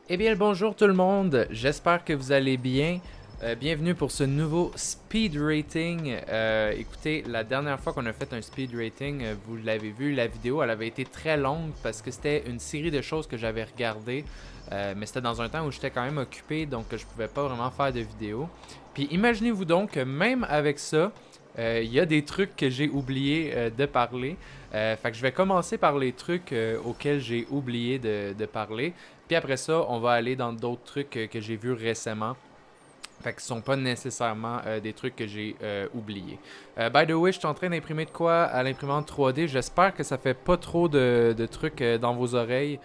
Eh bien, le bonjour tout le monde, j'espère que vous allez bien. Bienvenue pour ce nouveau speed rating. Écoutez, la dernière fois qu'on a fait un speed rating, vous l'avez vu, la vidéo, elle avait été très longue parce que c'était une série de choses que j'avais regardées. Mais c'était dans un temps où j'étais quand même occupé, donc je pouvais pas vraiment faire de vidéo. Puis imaginez-vous donc que même avec ça, il y a des trucs que j'ai oublié de parler. Fait que je vais commencer par les trucs auxquels j'ai oublié de parler. Puis après ça, on va aller dans d'autres trucs que j'ai vus récemment. Fait que ce sont pas nécessairement des trucs que j'ai oubliés. By the way, je suis en train d'imprimer de quoi à l'imprimante 3D. J'espère que ça fait pas trop de trucs dans vos oreilles.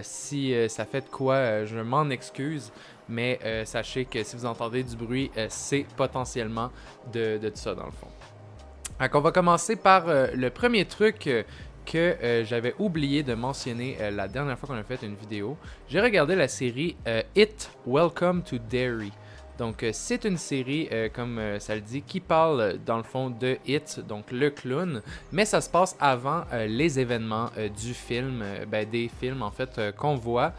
Si ça fait de quoi, je m'en excuse. Mais sachez que si vous entendez du bruit, c'est potentiellement de ça dans le fond. Donc on va commencer par le premier truc que j'avais oublié de mentionner la dernière fois qu'on a fait une vidéo. J'ai regardé la série It, Welcome to Derry. Donc c'est une série, comme ça le dit, qui parle dans le fond de It, donc le clown, mais ça se passe avant les événements du film, des films en fait qu'on voit.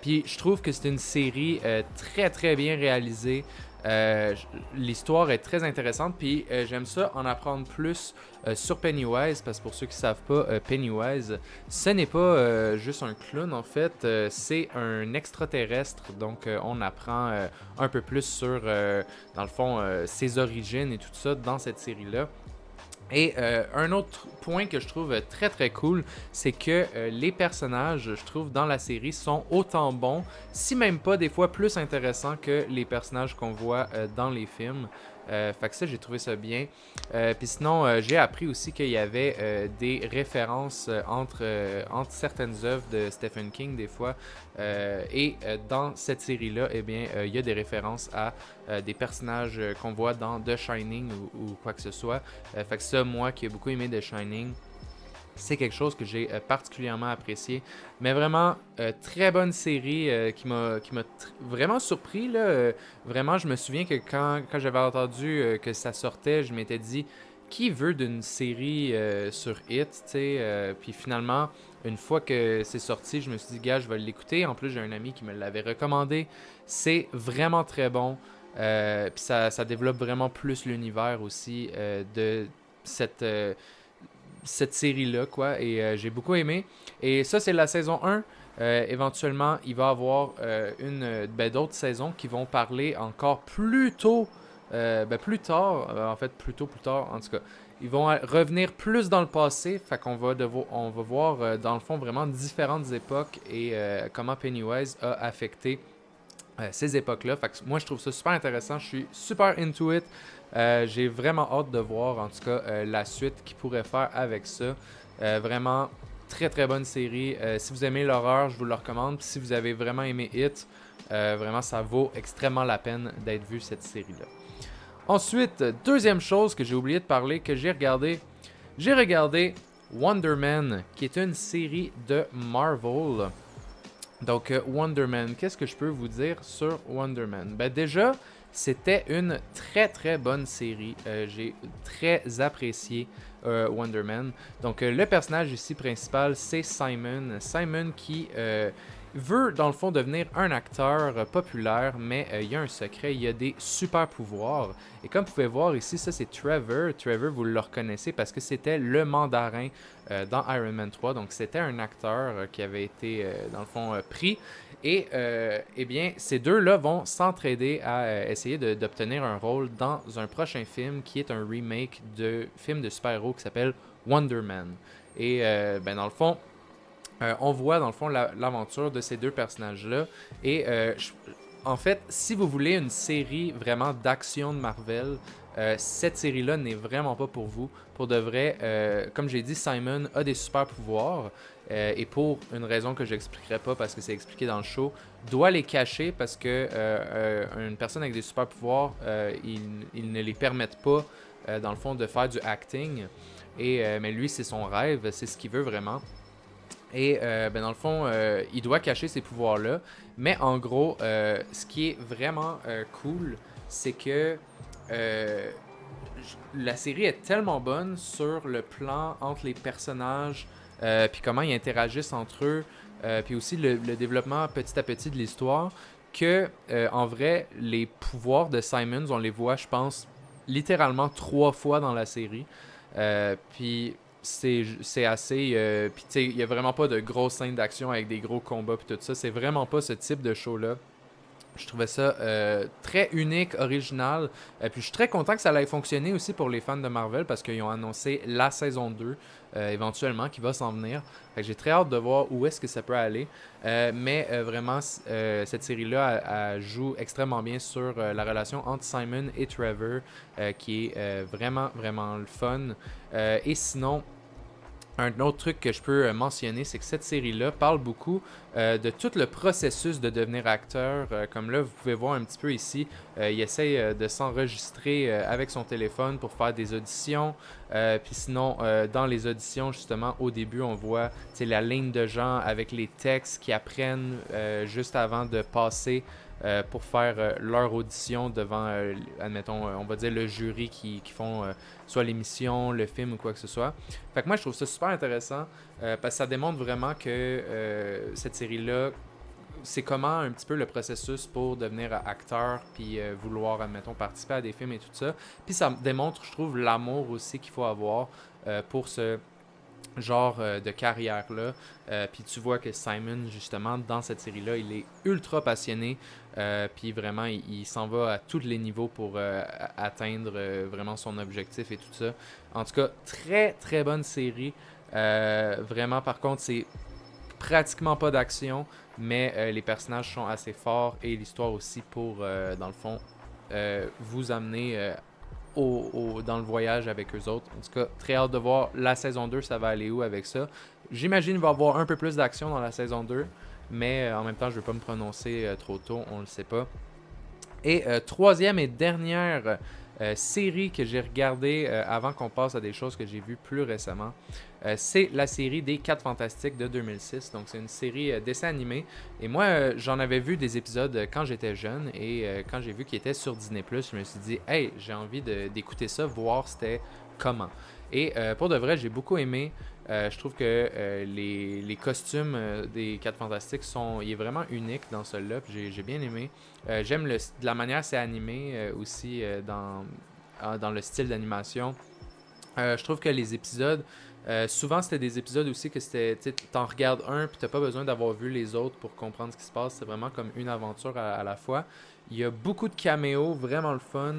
Puis je trouve que c'est une série très très bien réalisée. Euh, L'histoire est très intéressante, puis j'aime ça en apprendre plus sur Pennywise, parce que pour ceux qui ne savent pas, Pennywise, ce n'est pas juste un clown en fait, c'est un extraterrestre, donc on apprend un peu plus sur, dans le fond, ses origines et tout ça dans cette série-là. Et un autre point que je trouve très très cool, c'est que les personnages, je trouve, dans la série sont autant bons, si même pas des fois plus intéressants que les personnages qu'on voit dans les films. Fait que ça, j'ai trouvé ça bien. Puis sinon, j'ai appris aussi qu'il y avait des références entre certaines œuvres de Stephen King des fois. Et dans cette série-là, eh bien, il y a des références à des personnages qu'on voit dans The Shining ou quoi que ce soit. Fait que ça, moi qui ai beaucoup aimé The Shining, c'est quelque chose que j'ai particulièrement apprécié. Mais vraiment, très bonne série qui m'a vraiment surpris. Là. Vraiment, je me souviens que quand j'avais entendu que ça sortait, je m'étais dit, qui veut d'une série sur It, tu sais, puis finalement, une fois que c'est sorti, je me suis dit, gars, je vais l'écouter. En plus, j'ai un ami qui me l'avait recommandé. C'est vraiment très bon. Puis ça développe vraiment plus l'univers aussi de cette, euh, cette série-là, quoi. Et j'ai beaucoup aimé. Et ça, c'est la saison 1. Éventuellement, il va y avoir d'autres saisons qui vont parler encore plus tôt, plus tard, en fait, plus tard, en tout cas. Ils vont revenir plus dans le passé, fait qu'on on va voir dans le fond vraiment différentes époques et comment Pennywise a affecté ces époques-là. Fait que moi, je trouve ça super intéressant. Je suis super into it. J'ai vraiment hâte de voir, en tout cas, la suite qu'ils pourraient faire avec ça. Vraiment, très très bonne série. Si vous aimez l'horreur, je vous le recommande. Puis si vous avez vraiment aimé It, vraiment, ça vaut extrêmement la peine d'être vu cette série-là. Ensuite, deuxième chose que j'ai oublié de parler, que j'ai regardé Wonder Man, qui est une série de Marvel. Donc, Wonder Man, qu'est-ce que je peux vous dire sur Wonder Man? Ben déjà, c'était une très très bonne série. J'ai très apprécié Wonder Man. Donc, le personnage ici principal, c'est Simon. Simon qui veut, dans le fond, devenir un acteur populaire, mais il y a un secret, il y a des super pouvoirs. Et comme vous pouvez voir ici, ça c'est Trevor. Trevor, vous le reconnaissez parce que c'était le mandarin dans Iron Man 3. Donc, c'était un acteur qui avait été, dans le fond, pris. Et, eh bien, ces deux-là vont s'entraider à essayer d'obtenir un rôle dans un prochain film qui est un remake de film de super-héros qui s'appelle Wonder Man. Et, dans le fond, on voit dans le fond l'aventure de ces deux personnages-là. Et en fait, si vous voulez une série vraiment d'action de Marvel, cette série-là n'est vraiment pas pour vous. Pour de vrai, comme j'ai dit, Simon a des super pouvoirs. Et pour une raison que j'expliquerai pas parce que c'est expliqué dans le show, doit les cacher parce que une personne avec des super pouvoirs, ils ne les permettent pas, dans le fond, de faire du acting. Et, mais lui, c'est son rêve, c'est ce qu'il veut vraiment. Et dans le fond, il doit cacher ses pouvoirs-là. Mais en gros, ce qui est vraiment cool, c'est que euh, la série est tellement bonne sur le plan entre les personnages, puis comment ils interagissent entre eux. puis aussi le développement petit à petit de l'histoire, que en vrai, les pouvoirs de Simons, on les voit, je pense, littéralement 3 fois dans la série. Puis c'est assez. Puis tu sais, il n'y a vraiment pas de grosses scènes d'action avec des gros combats, puis tout ça. C'est vraiment pas ce type de show-là. Je trouvais ça très unique, original. Puis je suis très content que ça ait fonctionné aussi pour les fans de Marvel parce qu'ils ont annoncé la saison 2 éventuellement qui va s'en venir. Fait que j'ai très hâte de voir où est-ce que ça peut aller. Mais vraiment, cette série-là, elle joue extrêmement bien sur la relation entre Simon et Trevor qui est vraiment, vraiment le fun. Et sinon, un autre truc que je peux mentionner, c'est que cette série-là parle beaucoup de tout le processus de devenir acteur. Comme là, vous pouvez voir un petit peu ici, il essaye de s'enregistrer avec son téléphone pour faire des auditions. Puis sinon, dans les auditions, justement, au début, on voit la ligne de gens avec les textes qu'ils apprennent juste avant de passer pour faire leur audition devant, admettons, on va dire le jury qui font soit l'émission, le film ou quoi que ce soit. Fait que moi, je trouve ça super intéressant parce que ça démontre vraiment que cette série-là, c'est comment un petit peu le processus pour devenir acteur puis vouloir, admettons, participer à des films et tout ça. Puis ça démontre, je trouve, l'amour aussi qu'il faut avoir pour ce genre de carrière-là. Puis tu vois que Simon, justement, dans cette série-là, il est ultra passionné. Puis vraiment, il s'en va à tous les niveaux pour atteindre vraiment son objectif et tout ça. En tout cas, très très bonne série. Vraiment, par contre, c'est pratiquement pas d'action, mais les personnages sont assez forts et l'histoire aussi pour, dans le fond, vous amener dans le voyage avec eux autres. En tout cas, très hâte de voir la saison 2, ça va aller où avec ça. J'imagine qu'il va y avoir un peu plus d'action dans la saison 2, mais en même temps, je ne veux pas me prononcer trop tôt, on le sait pas. Et troisième et dernière série que j'ai regardée avant qu'on passe à des choses que j'ai vues plus récemment, c'est la série des 4 Fantastiques de 2006. Donc c'est une série dessin animé. Et moi, j'en avais vu des épisodes quand j'étais jeune. Et quand j'ai vu qu'il était sur Disney+, je me suis dit, hey, j'ai envie d'écouter ça, voir c'était comment. Et pour de vrai, j'ai beaucoup aimé. Je trouve que les costumes des 4 Fantastiques il est vraiment unique dans celui-là. J'ai bien aimé. J'aime de la manière c'est animé aussi dans le style d'animation. Je trouve que les épisodes, souvent c'était des épisodes aussi que c'était, tu t'en regardes un puis t'as pas besoin d'avoir vu les autres pour comprendre ce qui se passe. C'est vraiment comme une aventure à la fois. Il y a beaucoup de caméos, vraiment le fun.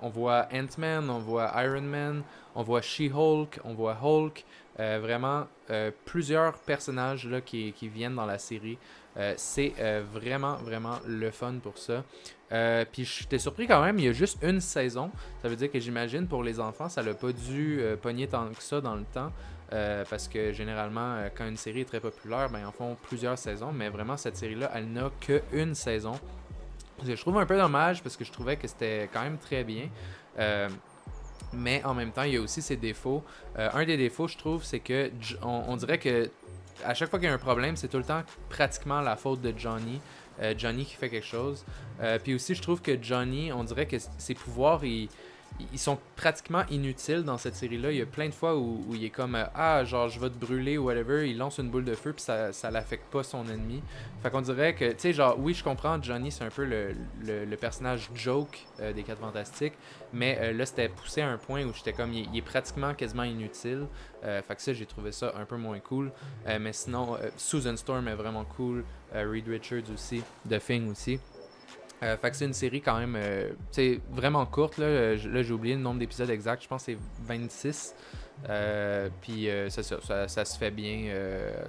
On voit Ant-Man, on voit Iron Man, on voit She-Hulk, on voit Hulk. Vraiment, plusieurs personnages là, qui viennent dans la série. C'est vraiment, vraiment le fun pour ça. Puis j'étais surpris quand même, il y a juste une saison. Ça veut dire que j'imagine pour les enfants, ça l'a pas dû pogner tant que ça dans le temps. Parce que généralement, quand une série est très populaire, ben, ils en font plusieurs saisons. Mais vraiment, cette série-là, elle n'a qu'une saison. Je trouve un peu dommage parce que je trouvais que c'était quand même très bien. Mais en même temps, il y a aussi ses défauts. Un des défauts, je trouve, c'est que on dirait que à chaque fois qu'il y a un problème, c'est tout le temps pratiquement la faute de Johnny. Johnny qui fait quelque chose. Puis aussi, je trouve que Johnny, on dirait que ses pouvoirs, ils sont pratiquement inutiles dans cette série-là. Il y a plein de fois où il est comme genre je vais te brûler ou whatever. Il lance une boule de feu puis ça l'affecte pas son ennemi. Fait qu'on dirait que, tu sais, genre, oui, je comprends, Johnny, c'est un peu le personnage joke des 4 Fantastiques. Mais là, c'était poussé à un point où j'étais comme, il est pratiquement quasiment inutile. Fait que ça, j'ai trouvé ça un peu moins cool. Mais sinon, Susan Storm est vraiment cool. Reed Richards aussi. The Thing aussi. Fait que c'est une série quand même vraiment courte. Là, j'ai oublié le nombre d'épisodes exact. Je pense que c'est 26. Puis ça se fait bien.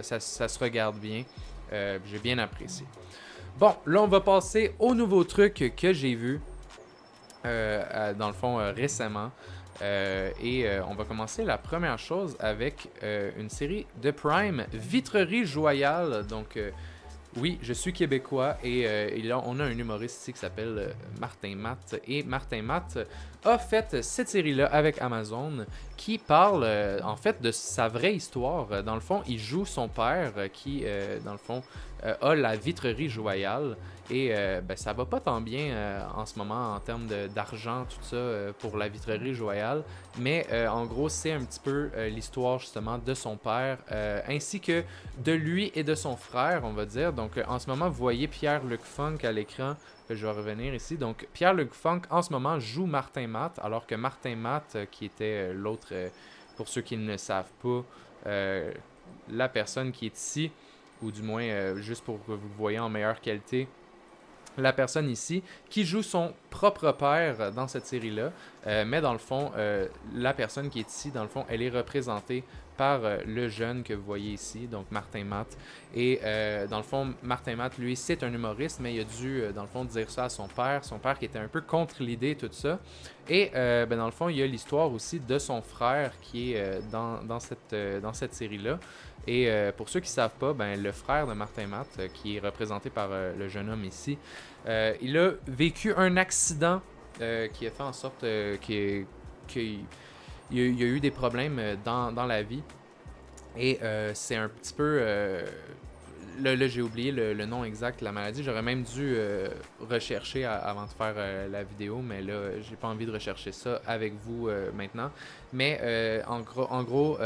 Ça se regarde bien. J'ai bien apprécié. Bon, là, on va passer au nouveau truc que j'ai vu. Dans le fond, récemment. On va commencer la première chose avec une série de Prime, Vitrerie Joyale. Donc... oui, je suis québécois et là, on a un humoriste ici qui s'appelle Martin Matt. Et Martin Matt a fait cette série-là avec Amazon qui parle en fait de sa vraie histoire. Dans le fond, il joue son père qui, dans le fond, a la vitrerie Joyal. Et ben, ça va pas tant bien en ce moment en termes d'argent, tout ça, pour la vitrerie Joyal. Mais en gros, c'est un petit peu l'histoire justement de son père, ainsi que de lui et de son frère, on va dire. Donc en ce moment, vous voyez Pierre-Luc Funk à l'écran, que je vais revenir ici. Donc Pierre-Luc Funk, en ce moment, joue Martin Matt, alors que Martin Matt, qui était l'autre, pour ceux qui ne le savent pas, la personne qui est ici, ou du moins juste pour que vous le voyez en meilleure qualité, la personne ici qui joue son propre père dans cette série-là, mais dans le fond, la personne qui est ici, dans le fond, elle est représentée par le jeune que vous voyez ici, donc Martin Matt. Et dans le fond, Martin Matt, lui, c'est un humoriste, mais il a dû, dans le fond, dire ça à son père qui était un peu contre l'idée, tout ça. Et ben, dans le fond, il y a l'histoire aussi de son frère qui est dans cette série-là. Et pour ceux qui ne savent pas, ben, le frère de Martin Matt, qui est représenté par le jeune homme ici, il a vécu un accident qui a fait en sorte qu'il y a eu des problèmes dans la vie. Et c'est un petit peu... là, j'ai oublié le nom exact de la maladie. J'aurais même dû rechercher avant de faire la vidéo, mais là, j'ai pas envie de rechercher ça avec vous maintenant. Mais en gros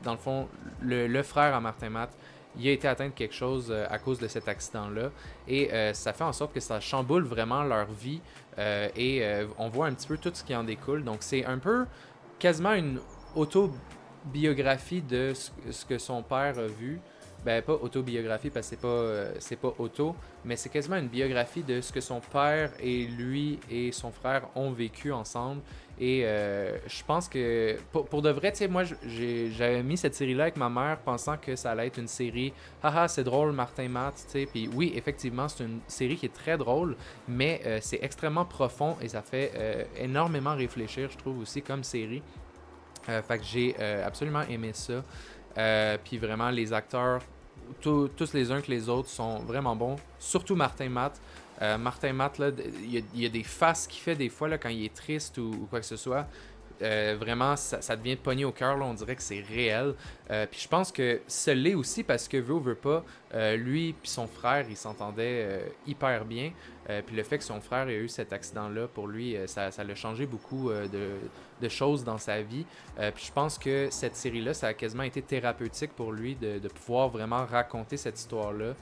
dans le fond, le frère à Martin Matt, il a été atteint de quelque chose à cause de cet accident-là. Et ça fait en sorte que ça chamboule vraiment leur vie. Et on voit un petit peu tout ce qui en découle. Donc c'est un peu quasiment une autobiographie de ce que son père a vu. Ben, pas autobiographie parce que c'est pas auto, mais c'est quasiment une biographie de ce que son père et lui et son frère ont vécu ensemble. Et je pense que pour de vrai, tu sais, moi j'avais mis cette série-là avec ma mère pensant que ça allait être une série, haha, c'est drôle, Martin Matt, tu sais. Puis oui, effectivement, c'est une série qui est très drôle, mais c'est extrêmement profond et ça fait énormément réfléchir, je trouve aussi, comme série. Fait que j'ai absolument aimé ça. Puis vraiment, les acteurs, tous les uns que les autres, sont vraiment bons. Surtout Martin Matt. Martin Matt, là, il y a des faces qu'il fait des fois là, quand il est triste ou quoi que ce soit. Vraiment, ça devient de pogner au cœur, là, on dirait que c'est réel. Puis je pense que ça l'est aussi parce que veut ou veut pas, lui puis son frère, ils s'entendaient hyper bien. Puis le fait que son frère ait eu cet accident-là, pour lui, ça l'a changé beaucoup de choses dans sa vie. Puis je pense que cette série-là, ça a quasiment été thérapeutique pour lui de pouvoir vraiment raconter cette histoire-là,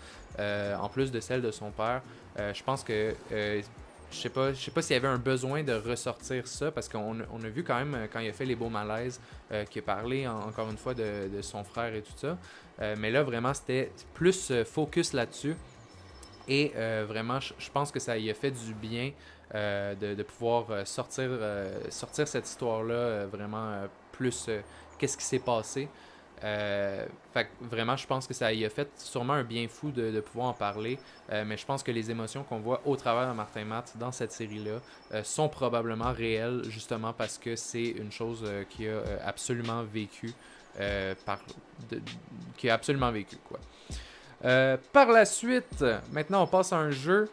en plus de celle de son père. Je pense que je sais pas s'il y avait un besoin de ressortir ça, parce qu'on a vu quand même, quand il a fait Les Beaux Malaises, qu'il a parlé encore une fois de son frère et tout ça. Mais là, vraiment, c'était plus focus là-dessus. Et vraiment, je pense que ça y a fait du bien de pouvoir sortir cette histoire-là vraiment plus qu'est-ce qui s'est passé. Fait que vraiment, je pense que ça y a fait sûrement un bien fou de pouvoir en parler. Mais je pense que les émotions qu'on voit au travers de Martin Matt dans cette série-là sont probablement réelles, justement parce que c'est une chose qu'il a absolument vécu. Qui a absolument vécu, quoi. Par la suite, maintenant on passe à un jeu.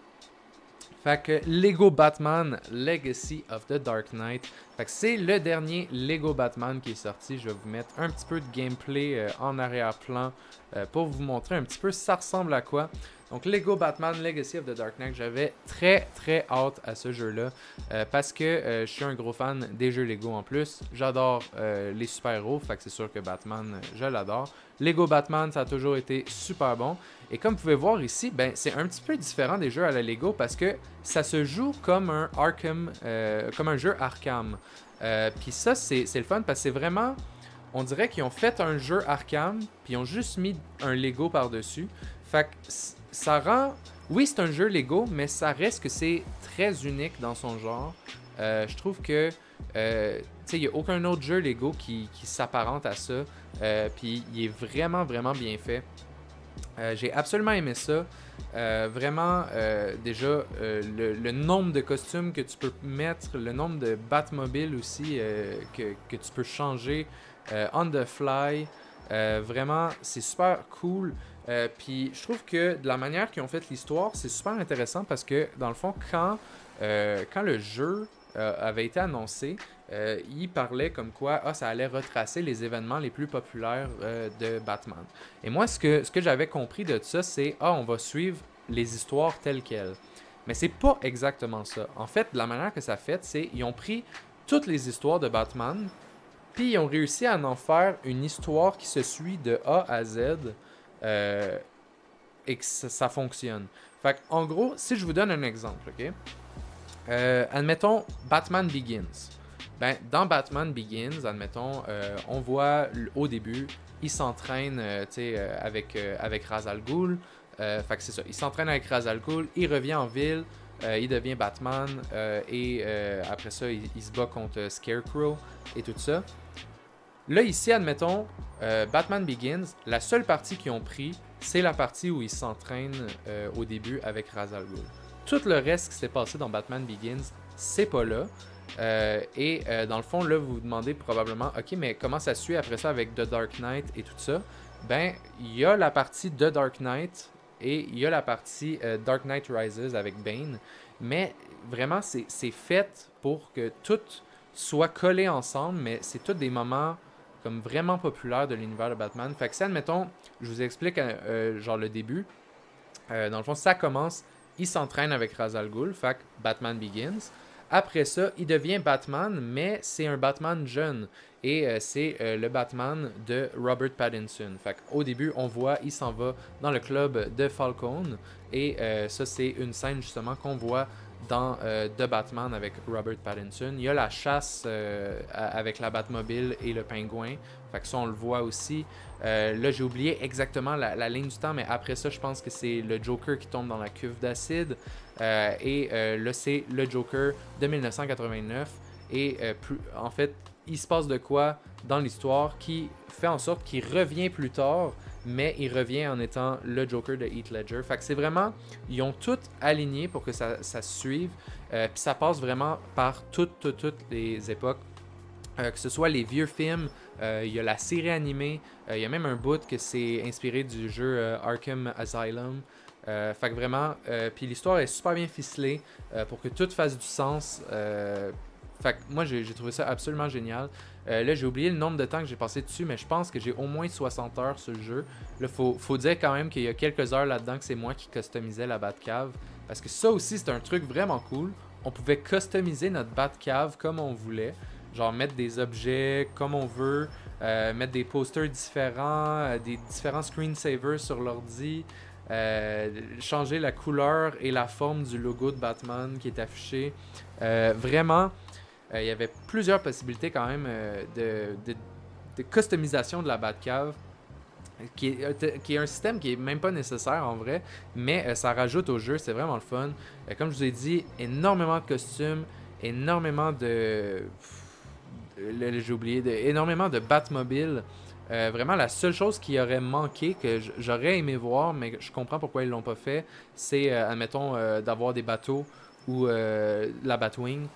Fait que Lego Batman Legacy of the Dark Knight. Fait que c'est le dernier Lego Batman qui est sorti. Je vais vous mettre un petit peu de gameplay en arrière-plan pour vous montrer un petit peu ça ressemble à quoi. Donc Lego Batman Legacy of the Dark Knight, j'avais très très hâte à ce jeu-là parce que je suis un gros fan des jeux Lego en plus. J'adore les super-héros, fait que c'est sûr que Batman, je l'adore. Lego Batman, ça a toujours été super bon. Et comme vous pouvez voir ici, ben, c'est un petit peu différent des jeux à la Lego parce que ça se joue comme un Arkham, comme un jeu Arkham. Puis ça, c'est le fun parce que c'est vraiment... On dirait qu'ils ont fait un jeu Arkham, puis ils ont juste mis un Lego par-dessus. Fait que ça rend... Oui, c'est un jeu Lego, mais ça reste que c'est très unique dans son genre. Je trouve que... tu sais, il n'y a aucun autre jeu Lego qui s'apparente à ça. Puis il est vraiment, vraiment bien fait. J'ai absolument aimé ça. Vraiment, déjà, le nombre de costumes que tu peux mettre, le nombre de Batmobile aussi que tu peux changer on the fly. Vraiment, c'est super cool. Puis je trouve que de la manière qu'ils ont fait l'histoire, c'est super intéressant parce que, dans le fond, quand le jeu avait été annoncé, il parlait comme quoi ça allait retracer les événements les plus populaires de Batman. Et moi, ce que j'avais compris de ça, c'est on va suivre les histoires telles quelles. Mais c'est pas exactement ça. En fait, la manière que ça fait, c'est ils ont pris toutes les histoires de Batman, puis ils ont réussi à en faire une histoire qui se suit de A à Z et que ça fonctionne. Fait en gros, si je vous donne un exemple, ok? Admettons Batman Begins. Ben, dans Batman Begins, admettons, on voit au début, il s'entraîne avec Ra's al Ghul. Fait que c'est ça, il s'entraîne avec Ra's al Ghul, il revient en ville, il devient Batman, et après ça, il se bat contre Scarecrow et tout ça. Là, ici, admettons, Batman Begins, la seule partie qu'ils ont pris, c'est la partie où il s'entraîne au début avec Ra's al Ghul. Tout le reste qui s'est passé dans Batman Begins, c'est pas là. Dans le fond, là, vous vous demandez probablement, ok, mais comment ça suit après ça avec The Dark Knight et tout ça? Ben, il y a la partie The Dark Knight et il y a la partie Dark Knight Rises avec Bane. Mais vraiment, c'est fait pour que tout soit collé ensemble, mais c'est tous des moments comme vraiment populaires de l'univers de Batman. Fait que ça, admettons, je vous explique genre le début. Dans le fond, ça commence, il s'entraîne avec Ra's al Ghul, fait que Batman Begins. Après ça, il devient Batman, mais c'est un Batman jeune. Et c'est le Batman de Robert Pattinson. Fait qu'au début, on voit, il s'en va dans le club de Falcone. Et ça, c'est une scène justement qu'on voit dans The Batman avec Robert Pattinson. Il y a la chasse avec la Batmobile et le pingouin. Fait que ça, on le voit aussi. Là, j'ai oublié exactement la ligne du temps, mais après ça, je pense que c'est le Joker qui tombe dans la cuve d'acide. Là, c'est le Joker de 1989. Et en fait, il se passe de quoi dans l'histoire qui fait en sorte qu'il revient plus tard, mais il revient en étant le Joker de Heath Ledger. Fait que c'est vraiment, ils ont tout aligné pour que ça se suive. Puis ça passe vraiment par toutes les époques. Que ce soit les vieux films, il y a la série animée, il y a même un bout que c'est inspiré du jeu Arkham Asylum. Fait que vraiment, puis l'histoire est super bien ficelée pour que tout fasse du sens. Fait que moi, j'ai trouvé ça absolument génial. Là, j'ai oublié le nombre de temps que j'ai passé dessus, mais je pense que j'ai au moins 60 heures sur le jeu. Là, faut dire quand même qu'il y a quelques heures là-dedans que c'est moi qui customisais la Batcave. Parce que ça aussi, c'est un truc vraiment cool. On pouvait customiser notre Batcave comme on voulait. Genre mettre des objets comme on veut, mettre des posters différents, des différents screensavers sur l'ordi, changer la couleur et la forme du logo de Batman qui est affiché. Vraiment, il y avait plusieurs possibilités quand même de customisation de la Batcave. Qui est un système qui est même pas nécessaire en vrai, mais ça rajoute au jeu, c'est vraiment le fun. Comme je vous ai dit, énormément de costumes, énormément de... j'ai oublié, énormément de Batmobile. Vraiment, la seule chose qui aurait manqué, que j'aurais aimé voir, mais je comprends pourquoi ils l'ont pas fait, c'est, admettons, d'avoir des bateaux ou la Batwing,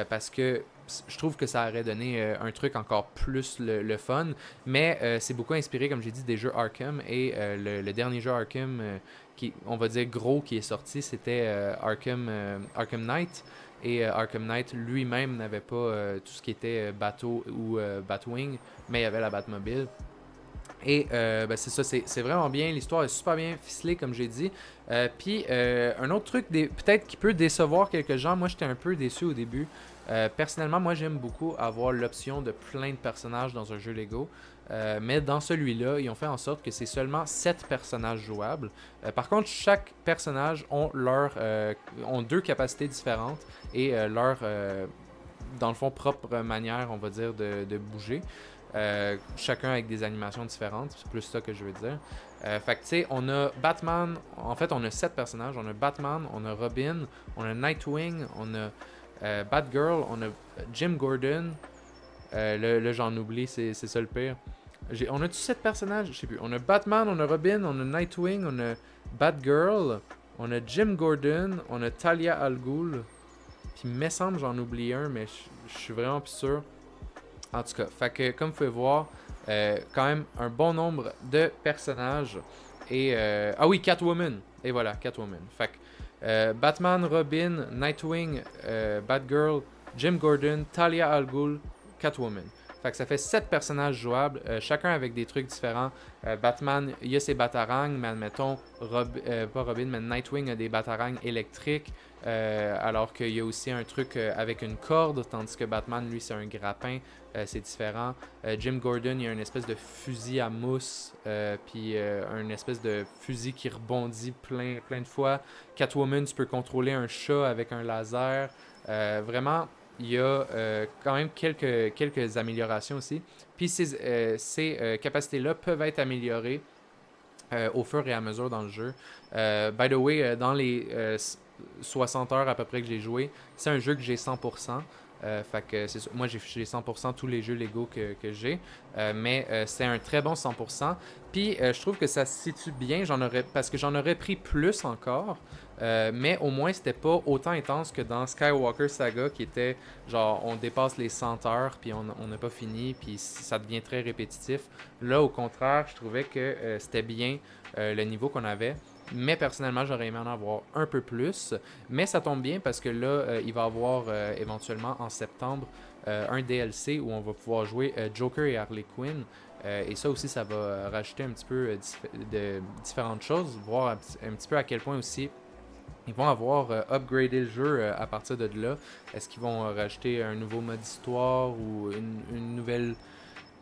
parce que je trouve que ça aurait donné un truc encore plus le fun. Mais c'est beaucoup inspiré, comme j'ai dit, des jeux Arkham. Et le dernier jeu Arkham, qui, on va dire gros, qui est sorti, c'était Arkham Knight. Et Arkham Knight lui-même n'avait pas tout ce qui était bateau ou Batwing, mais il y avait la Batmobile. Et ben c'est ça, c'est vraiment bien. L'histoire est super bien ficelée, comme j'ai dit. Puis un autre truc, peut-être qui peut décevoir quelques gens, moi j'étais un peu déçu au début. Personnellement, moi j'aime beaucoup avoir l'option de plein de personnages dans un jeu Lego. Mais dans celui-là, ils ont fait en sorte que c'est seulement 7 personnages jouables. Par contre, chaque personnage ont deux capacités différentes et dans le fond, propre manière, on va dire, de bouger. Chacun avec des animations différentes, c'est plus ça que je veux dire. Fait que tu sais, on a Batman, en fait on a 7 personnages, on a Batman, on a Robin, on a Nightwing, on a Batgirl, on a Jim Gordon, là j'en oublie, c'est ça le pire. On a-tu 7 personnages? Je sais plus. On a Batman, on a Robin, on a Nightwing, on a Batgirl, on a Jim Gordon, on a Talia al Ghul, puis me semble j'en oublie un, mais je suis vraiment plus sûr. En tout cas, fait que comme vous pouvez voir, quand même un bon nombre de personnages. Et ah oui, Catwoman. Et voilà, Catwoman. Fait que Batman, Robin, Nightwing, Batgirl, Jim Gordon, Talia al Ghul, Catwoman. Fait que ça fait 7 personnages jouables, chacun avec des trucs différents. Batman, il y a ses batarangs, mais admettons, pas Robin, mais Nightwing a des batarangs électriques, alors qu'il y a aussi un truc avec une corde, tandis que Batman, lui, c'est un grappin, c'est différent. Jim Gordon, il y a une espèce de fusil à mousse, puis une espèce de fusil qui rebondit plein de fois. Catwoman, tu peux contrôler un chat avec un laser. Vraiment, il y a quand même quelques améliorations aussi. Puis ces capacités-là peuvent être améliorées au fur et à mesure dans le jeu. By the way, dans les 60 heures à peu près que j'ai joué, c'est un jeu que j'ai 100%. Fait que moi j'ai 100% tous les jeux Lego que j'ai, mais c'est un très bon 100%. Puis je trouve que ça se situe bien, parce que j'en aurais pris plus encore, mais au moins c'était pas autant intense que dans Skywalker Saga qui était genre on dépasse les 100 heures puis on n'a pas fini puis ça devient très répétitif. Là au contraire je trouvais que c'était bien le niveau qu'on avait. Mais personnellement, j'aurais aimé en avoir un peu plus. Mais ça tombe bien parce que là, il va y avoir éventuellement en septembre un DLC où on va pouvoir jouer Joker et Harley Quinn. Et ça aussi, ça va rajouter un petit peu de différentes choses. Voir un petit peu à quel point aussi ils vont avoir upgradé le jeu à partir de là. Est-ce qu'ils vont rajouter un nouveau mode histoire ou une nouvelle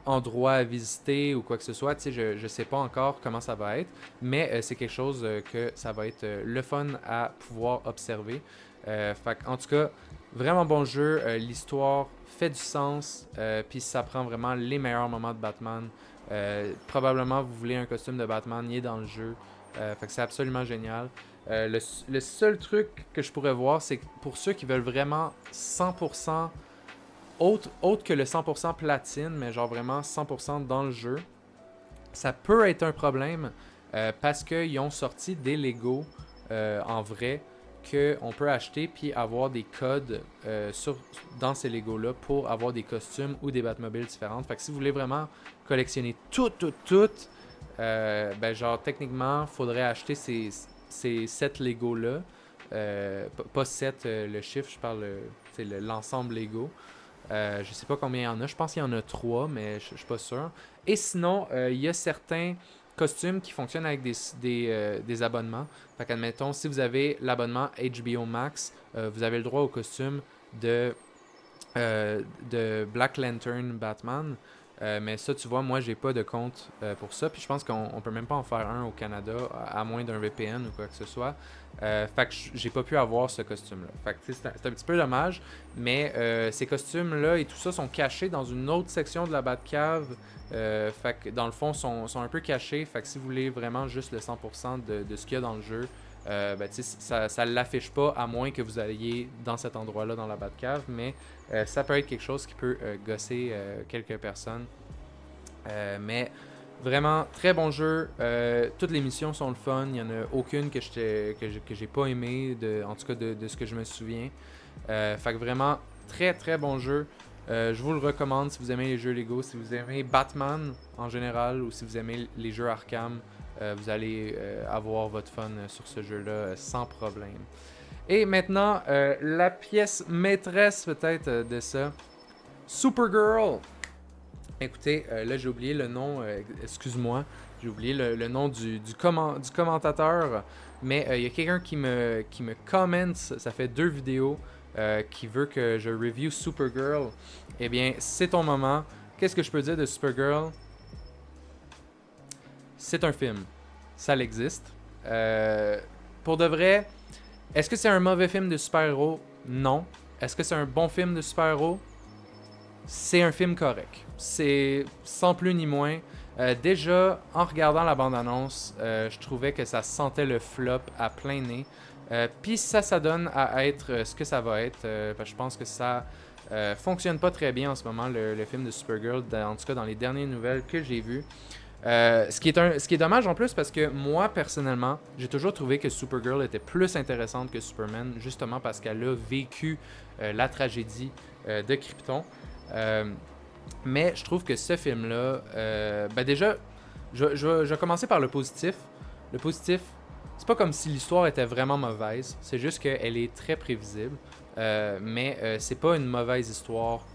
endroit à visiter ou quoi que ce soit, tu sais, je sais pas encore comment ça va être, mais c'est quelque chose que ça va être le fun à pouvoir observer. En tout cas, vraiment bon jeu, l'histoire fait du sens, puis ça prend vraiment les meilleurs moments de Batman. Probablement vous voulez un costume de Batman, il est dans le jeu. Fait que c'est absolument génial. Le seul truc que je pourrais voir, c'est que pour ceux qui veulent vraiment 100% autre que le 100% platine, mais genre vraiment 100% dans le jeu, ça peut être un problème parce qu'ils ont sorti des Lego en vrai qu'on peut acheter puis avoir des codes dans ces Lego-là pour avoir des costumes ou des Batmobiles différentes. Fait que si vous voulez vraiment collectionner tout, ben genre techniquement, faudrait acheter ces 7 Lego-là. Pas 7 le chiffre, je parle c'est l'ensemble Lego. Je sais pas combien il y en a. Je pense qu'il y en a 3, mais je suis pas sûr. Et sinon, il y a certains costumes qui fonctionnent avec des abonnements. Fait qu'admettons, si vous avez l'abonnement HBO Max, vous avez le droit au costume de Black Lantern Batman. Mais ça, tu vois, moi, j'ai pas de compte pour ça. Puis je pense qu'on peut même pas en faire un au Canada, à moins d'un VPN ou quoi que ce soit. Fait que j'ai pas pu avoir ce costume-là. Fait que c'est un petit peu dommage. Mais ces costumes-là et tout ça sont cachés dans une autre section de la Batcave. Fait que dans le fond, sont un peu cachés. Fait que si vous voulez vraiment juste le 100% de ce qu'il y a dans le jeu, ben, ça ne l'affiche pas à moins que vous alliez dans cet endroit-là dans la Batcave, mais ça peut être quelque chose qui peut gosser quelques personnes. Mais vraiment, très bon jeu. Toutes les missions sont le fun. Il n'y en a aucune que j'ai pas aimé, en tout cas de ce que je me souviens. Fait que vraiment, très bon jeu. Je vous le recommande si vous aimez les jeux Lego, si vous aimez Batman en général ou si vous aimez les jeux Arkham. Vous allez avoir votre fun sur ce jeu-là sans problème. Et maintenant, la pièce maîtresse peut-être de ça, Supergirl. Écoutez, là j'ai oublié le nom, excuse-moi, j'ai oublié le nom du commentateur, mais il y a quelqu'un qui me commente, ça fait 2 vidéos, qui veut que je review Supergirl. Eh bien, c'est ton moment. Qu'est-ce que je peux dire de Supergirl? C'est un film. Ça l'existe. Pour de vrai, est-ce que c'est un mauvais film de super-héros? Non. Est-ce que c'est un bon film de super-héros? C'est un film correct. C'est sans plus ni moins. Déjà, en regardant la bande-annonce, je trouvais que ça sentait le flop à plein nez. Puis ça donne à être ce que ça va être. Je pense que ça fonctionne pas très bien en ce moment, le film de Supergirl, en tout cas dans les dernières nouvelles que j'ai vues. Ce qui est dommage en plus parce que moi personnellement j'ai toujours trouvé que Supergirl était plus intéressante que Superman justement parce qu'elle a vécu la tragédie de Krypton. Mais je trouve que ce film là déjà je vais commencer par le positif. Le positif, c'est pas comme si l'histoire était vraiment mauvaise, c'est juste qu'elle est très prévisible. mais c'est pas une mauvaise histoire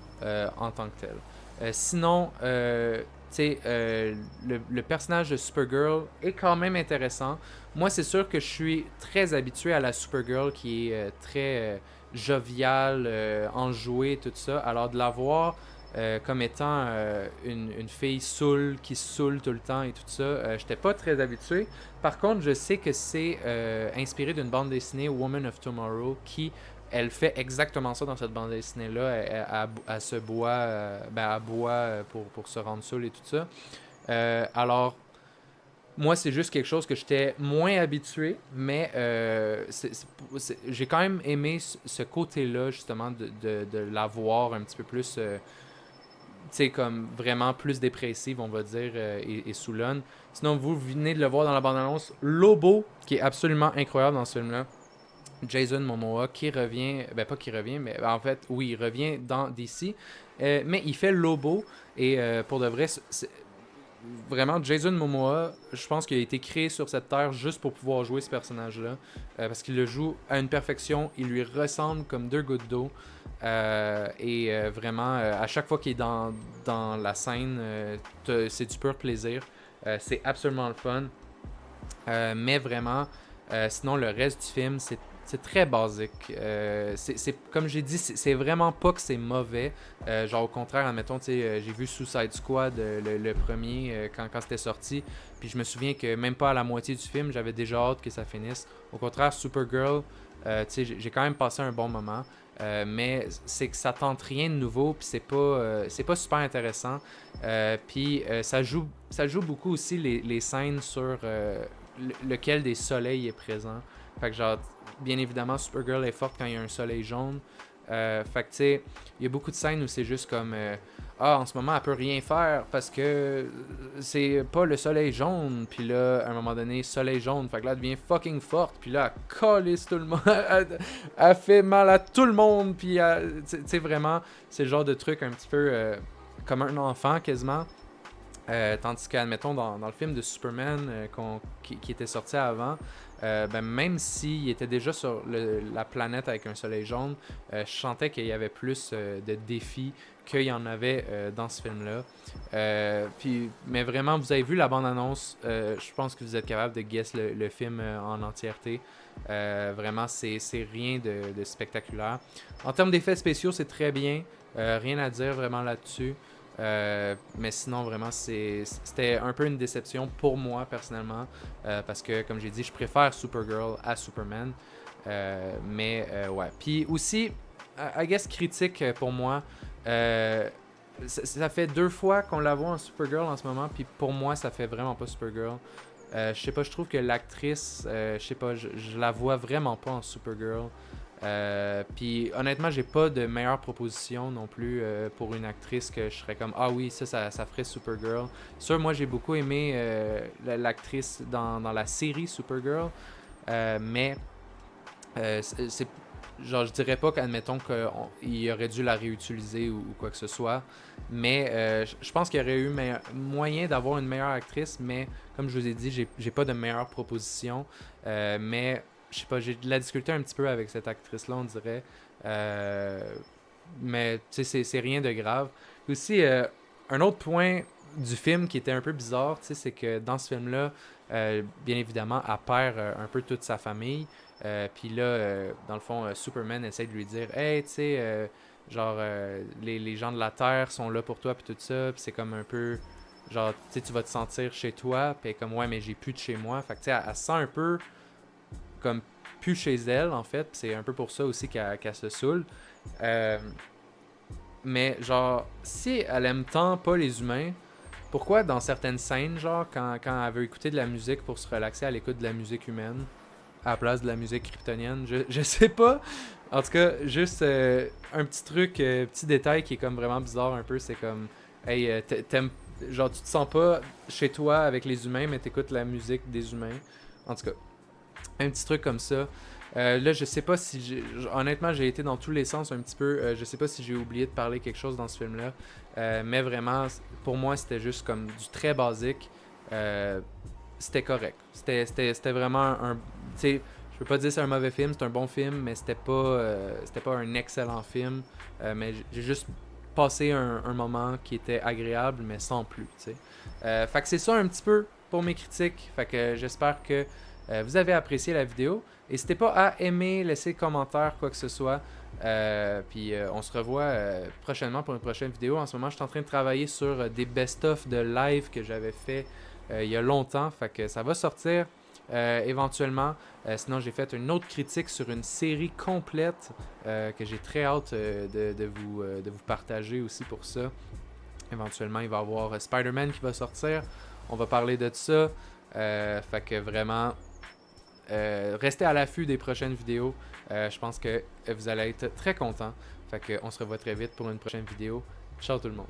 en tant que telle. Sinon, tu sais, le personnage de Supergirl est quand même intéressant. Moi, c'est sûr que je suis très habitué à la Supergirl qui est très joviale, enjouée, tout ça. Alors de la voir comme étant une fille saoule qui se saoule tout le temps et tout ça, j'étais pas très habitué. Par contre, je sais que c'est inspiré d'une bande dessinée Woman of Tomorrow qui elle fait exactement ça dans cette bande dessinée-là. Elle se boit, elle boit pour se rendre saoule et tout ça. Alors, moi, c'est juste quelque chose que j'étais moins habitué, mais j'ai quand même aimé ce côté-là, justement, de la voir un petit peu plus, tu sais, comme vraiment plus dépressive, on va dire, et saoulonne. Sinon, vous venez de le voir dans la bande-annonce, Lobo, qui est absolument incroyable dans ce film-là. Jason Momoa qui revient, ben pas qui revient, mais en fait, oui, il revient dans DC, mais il fait Lobo, et pour de vrai, vraiment, Jason Momoa, je pense qu'il a été créé sur cette terre juste pour pouvoir jouer ce personnage-là, parce qu'il le joue à une perfection, il lui ressemble comme deux gouttes d'eau, et vraiment, à chaque fois qu'il est dans la scène, c'est du pur plaisir, c'est absolument le fun, mais vraiment, sinon le reste du film, c'est très basique. Comme j'ai dit, c'est vraiment pas que c'est mauvais. Genre, au contraire, admettons, j'ai vu Suicide Squad, le premier, quand c'était sorti. Puis je me souviens que même pas à la moitié du film, j'avais déjà hâte que ça finisse. Au contraire, Supergirl, j'ai quand même passé un bon moment. Mais c'est que ça tente rien de nouveau, puis c'est pas super intéressant. Puis ça joue beaucoup aussi les scènes sur lequel des soleils est présent. Fait que genre, bien évidemment, Supergirl est forte quand il y a un soleil jaune. Fait que tu sais, il y a beaucoup de scènes où c'est juste comme en ce moment, elle peut rien faire parce que c'est pas le soleil jaune. Puis là, à un moment donné, soleil jaune. Fait que là, elle devient fucking forte. Puis là, elle calisse tout le monde. Elle fait mal à tout le monde. Puis tu sais, vraiment, c'est le genre de truc un petit peu comme un enfant quasiment. Tandis qu'admettons dans le film de Superman qui était sorti avant, ben, même s'il était déjà sur la planète avec un soleil jaune, je sentais qu'il y avait plus de défis qu'il y en avait dans ce film-là. Mais vraiment, vous avez vu la bande-annonce, je pense que vous êtes capable de guess le film en entièreté. Vraiment, c'est rien de spectaculaire. En termes d'effets spéciaux, c'est très bien. Rien à dire vraiment là-dessus. Mais sinon, vraiment, c'était un peu une déception pour moi personnellement. Parce que, comme j'ai dit, je préfère Supergirl à Superman. Ouais. Puis aussi, I guess critique pour moi. Ça fait 2 fois qu'on la voit en Supergirl en ce moment. Puis pour moi, ça fait vraiment pas Supergirl. Je sais pas, je trouve que l'actrice, je sais pas, je la vois vraiment pas en Supergirl. Puis honnêtement, j'ai pas de meilleure proposition non plus pour une actrice que je serais comme ah oui, ça ferait Supergirl. Sûr, moi j'ai beaucoup aimé l'actrice dans la série Supergirl, mais c'est genre je dirais pas qu'admettons qu'il aurait dû la réutiliser ou quoi que ce soit, mais je pense qu'il y aurait eu moyen d'avoir une meilleure actrice, mais comme je vous ai dit, j'ai pas de meilleure proposition, mais je sais pas, j'ai de la difficulté un petit peu avec cette actrice-là, on dirait. Mais tu sais, c'est rien de grave. Aussi, un autre point du film qui était un peu bizarre, tu sais, c'est que dans ce film-là, bien évidemment, elle perd un peu toute sa famille. Puis là, dans le fond, Superman essaie de lui dire hey, tu sais, genre, les gens de la Terre sont là pour toi, puis tout ça. Puis c'est comme un peu, genre, tu sais, tu vas te sentir chez toi. Puis comme, ouais, mais j'ai plus de chez moi. Fait que tu sais, elle se sent un peu comme plus chez elle, en fait. Puis c'est un peu pour ça aussi qu'elle se saoule. Mais genre, si elle aime tant pas les humains, pourquoi dans certaines scènes, genre, quand elle veut écouter de la musique pour se relaxer, elle écoute de la musique humaine à la place de la musique kryptonienne? Je sais pas. En tout cas, juste un petit truc, petit détail qui est comme vraiment bizarre un peu, c'est comme, hey, t'aimes, genre, tu te sens pas chez toi avec les humains, mais t'écoutes la musique des humains. En tout cas, un petit truc comme ça. Là, je sais pas si honnêtement, j'ai été dans tous les sens un petit peu. Je sais pas si j'ai oublié de parler quelque chose dans ce film-là. Mais vraiment, pour moi, c'était juste comme du très basique. C'était correct. C'était vraiment un. Tu sais, peux pas dire que c'est un mauvais film, c'est un bon film, mais c'était pas un excellent film. Mais j'ai juste passé un moment qui était agréable, mais sans plus, tu sais. Fait que c'est ça un petit peu pour mes critiques. Fait que j'espère que vous avez apprécié la vidéo. N'hésitez pas à aimer, laisser commentaire, quoi que ce soit. Puis on se revoit prochainement pour une prochaine vidéo. En ce moment, je suis en train de travailler sur des best-of de live que j'avais fait il y a longtemps. Fait que ça va sortir éventuellement. Sinon, j'ai fait une autre critique sur une série complète que j'ai très hâte de vous partager aussi pour ça. Éventuellement, il va y avoir Spider-Man qui va sortir. On va parler de ça. Fait que vraiment, restez à l'affût des prochaines vidéos. Je pense que vous allez être très contents. Fait que on se revoit très vite pour une prochaine vidéo. Ciao tout le monde.